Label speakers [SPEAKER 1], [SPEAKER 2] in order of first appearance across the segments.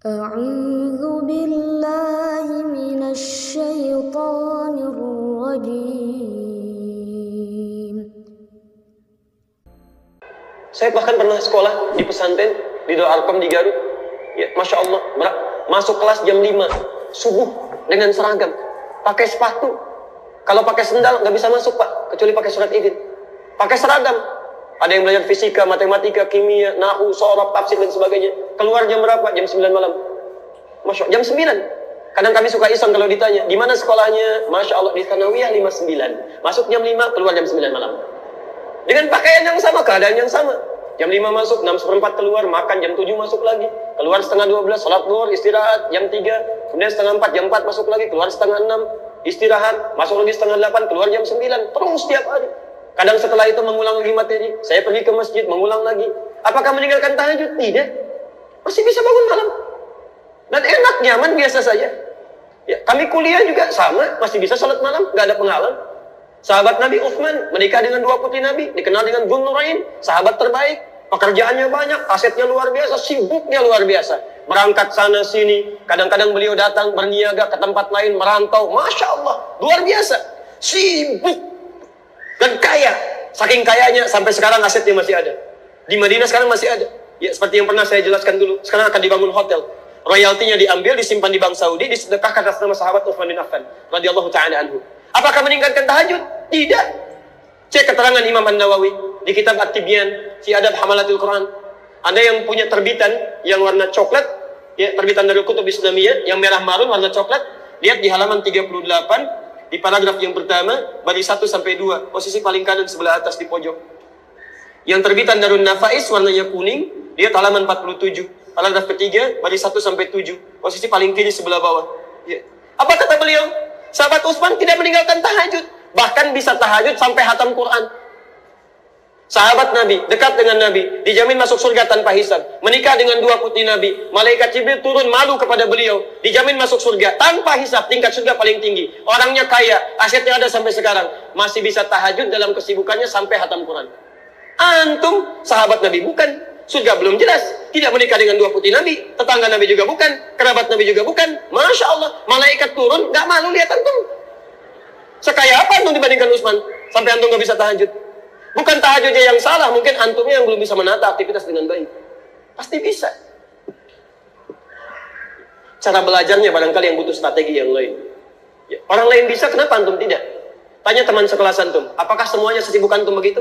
[SPEAKER 1] أعوذ بالله من الشيطان الرجيم.
[SPEAKER 2] Saya bahkan pernah sekolah di pesantren di Darul Arqam di Garut. Ya, Masya Allah, masuk kelas jam 5 subuh dengan seragam, pakai sepatu. Kalau pakai sendal nggak bisa masuk, Pak, kecuali pakai surat izin. Pakai seragam. Ada yang belajar fisika, matematika, kimia, nahu, sorof, tafsir dan sebagainya. Keluar jam berapa? Jam 9 malam. Masya Allah, jam 9. Kadang kami suka iseng kalau ditanya, di mana sekolahnya? Masya Allah, di Thanawiyah 59. Masuk jam 5, keluar jam 9 malam. Dengan pakaian yang sama, keadaan yang sama. Jam 5 masuk, 6:15 keluar, makan, jam 7 masuk lagi. Keluar setengah 12, sholat zuhur, istirahat, jam 3. Kemudian setengah 4, jam 4 masuk lagi, keluar setengah 6, istirahat, masuk lagi setengah 8, keluar jam 9. Terus setiap hari. Kadang setelah itu mengulang lagi materi. Saya pergi ke masjid, mengulang lagi. Apakah meninggalkan tahajud? Tidak. Masih bisa bangun malam. Dan enak, nyaman, biasa saja. Ya, kami kuliah juga sama, masih bisa sholat malam, nggak ada penghalang. Sahabat Nabi Uthman menikah dengan 2 putri Nabi, dikenal dengan Dzun Nurain, sahabat terbaik, pekerjaannya banyak, asetnya luar biasa, sibuknya luar biasa. Berangkat sana sini, kadang-kadang beliau datang berniaga ke tempat lain, merantau, Masya Allah, luar biasa, sibuk dan kaya. Saking kayanya sampai sekarang asetnya masih ada. Di Madinah sekarang masih ada. Ya, seperti yang pernah saya jelaskan dulu, sekarang akan dibangun hotel. Royaltinya diambil, disimpan di bank Saudi, disedekahkan atas nama sahabat Uthman bin Affan radhiyallahu ta'ala anhu. Apakah meninggalkan tahajud? Tidak. Cek keterangan Imam An-Nawawi di kitab At-Tibyan fi Adab Hamalatul Quran. Ada yang punya terbitan yang warna coklat, ya, terbitan dari Kutub Islamiyah yang merah marun warna coklat. Lihat di halaman 38 di paragraf yang pertama, baris 1 sampai 2, posisi paling kanan sebelah atas di pojok. Yang terbitan Darun Nafais warnanya kuning, lihat halaman 47, paragraf ketiga, baris 1 sampai 7, posisi paling kiri sebelah bawah. Ya. Apa kata beliau? Sahabat Utsman tidak meninggalkan tahajud, bahkan bisa tahajud sampai hatam Quran. Sahabat Nabi, dekat dengan Nabi, dijamin masuk surga tanpa hisab. Menikah dengan 2 putri Nabi, malaikat Jibril turun malu kepada beliau, dijamin masuk surga tanpa hisab, tingkat surga paling tinggi. Orangnya kaya, asetnya ada sampai sekarang, masih bisa tahajud dalam kesibukannya sampai hatam Quran. Antum sahabat Nabi bukan, surga belum jelas, tidak menikah dengan 2 putri Nabi, tetangga Nabi juga bukan, kerabat Nabi juga bukan. Masya Allah, malaikat turun, gak malu lihat antum. Sekaya apa antum dibandingkan Utsman, sampai antum gak bisa tahajud? Bukan tahajudnya yang salah, mungkin antumnya yang belum bisa menata aktivitas dengan baik. Pasti bisa. Cara belajarnya barangkali yang butuh strategi yang lain. Ya, orang lain bisa, kenapa antum tidak? Tanya teman sekelas antum, apakah semuanya sesibuk antum begitu?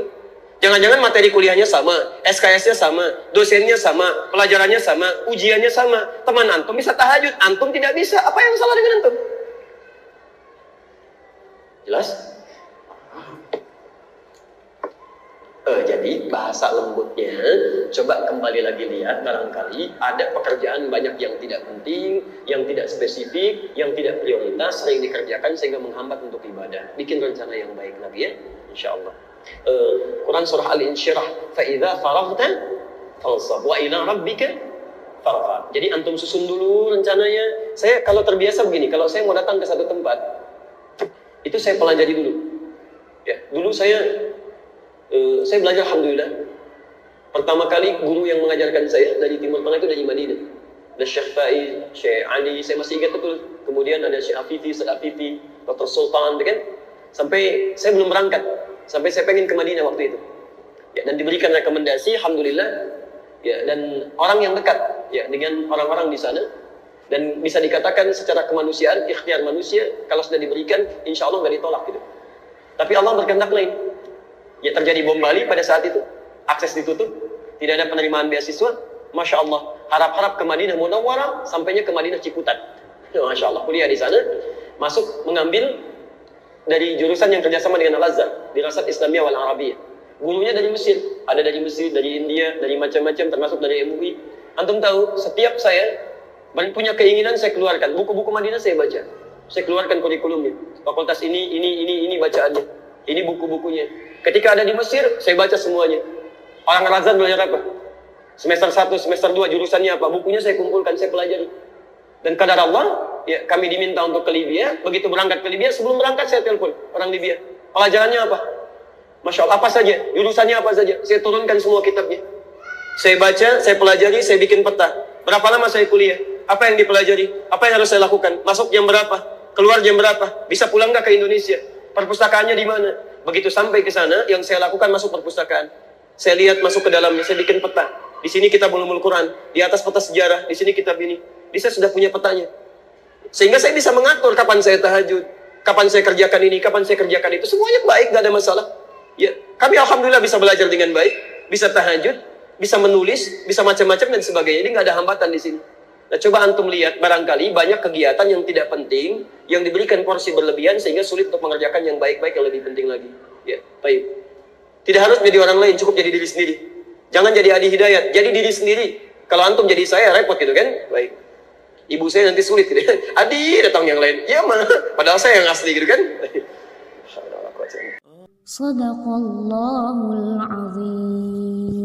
[SPEAKER 2] Jangan-jangan materi kuliahnya sama, SKS-nya sama, dosennya sama, pelajarannya sama, ujiannya sama. Teman antum bisa tahajud, antum tidak bisa. Apa yang salah dengan antum? Jelas? Jadi bahasa lembutnya, coba kembali lagi lihat, barangkali ada pekerjaan banyak yang tidak penting, yang tidak spesifik, yang tidak prioritas, sering dikerjakan sehingga menghambat untuk ibadah. Bikin rencana yang baik lagi ya, insya Allah. Quran surah Al-Insyirah, فَإِذَا فَرَغْتَ فَانْصَبْ وَإِلَىٰ رَبِّكَ فَارْغَب. Jadi antum susun dulu rencananya. Saya kalau terbiasa begini, kalau saya mau datang ke satu tempat, itu saya pelajari dulu. Ya, dulu saya belajar alhamdulillah. Pertama kali guru yang mengajarkan saya dari Timur Tengah itu dari Madinah. Ada Syekh Faiz, Syekh Ali, saya masih ingat betul. Kemudian ada Syekh Afifi, Syekh Afifi, Dr. Sultan, kan? Sampai saya belum berangkat, sampai saya pengen ke Madinah waktu itu. Ya, dan diberikan rekomendasi, alhamdulillah. Ya, dan orang yang dekat ya dengan orang-orang di sana, dan bisa dikatakan secara kemanusiaan, ikhtiar manusia, kalau sudah diberikan, insya Allah nggak ditolak gitu. Tapi Allah berkehendak lain. Ya, terjadi bom Bali pada saat itu, akses ditutup, tidak ada penerimaan beasiswa. Masya Allah, harap-harap ke Madinah Munawwarah, sampainya ke Madinah Ciputat. Masya Allah, kuliah di sana, masuk mengambil dari jurusan yang kerjasama dengan Al-Azhar, Dirasat Islamiyah wal Arabiyah. Gurunya dari Mesir, ada dari Mesir, dari India, dari macam-macam, termasuk dari MUI. Antum tahu, setiap saya punya keinginan, saya keluarkan buku-buku Madinah, saya baca, saya keluarkan kurikulumnya. Fakultas ini bacaannya, ini buku-bukunya. Ketika ada di Mesir, saya baca semuanya. Orang Al-Azhar belajar apa? Semester 1, semester 2, jurusannya apa? Bukunya saya kumpulkan, saya pelajari. Dan kadar Allah, ya, kami diminta untuk ke Libya. Begitu berangkat ke Libya, sebelum berangkat saya telepon orang Libya. Pelajarannya apa? Masya Allah, apa saja? Jurusannya apa saja? Saya turunkan semua kitabnya. Saya baca, saya pelajari, saya bikin peta. Berapa lama saya kuliah? Apa yang dipelajari? Apa yang harus saya lakukan? Masuk jam berapa? Keluar jam berapa? Bisa pulang nggak ke Indonesia? Perpustakaannya di mana? Begitu sampai ke sana, yang saya lakukan masuk perpustakaan. Saya lihat masuk ke dalamnya, saya bikin peta. Di sini kita ulumul Quran, di atas peta sejarah, di sini kitab ini. Saya sudah punya petanya. Sehingga saya bisa mengatur kapan saya tahajud, kapan saya kerjakan ini, kapan saya kerjakan itu. Semuanya baik, nggak ada masalah. Ya, kami alhamdulillah bisa belajar dengan baik, bisa tahajud, bisa menulis, bisa macam-macam dan sebagainya. Ini nggak ada hambatan di sini. Nah, coba antum lihat, barangkali banyak kegiatan yang tidak penting, yang diberikan porsi berlebihan sehingga sulit untuk mengerjakan yang baik-baik yang lebih penting lagi. Ya, baik. Tidak harus menjadi orang lain, cukup jadi diri sendiri. Jangan jadi Adi Hidayat, jadi diri sendiri. Kalau antum jadi saya, repot gitu kan? Baik. Ibu saya nanti sulit gitu. Adi, datang yang lain. Ya mah, padahal saya yang asli gitu kan?
[SPEAKER 1] Sadaqallahul azim.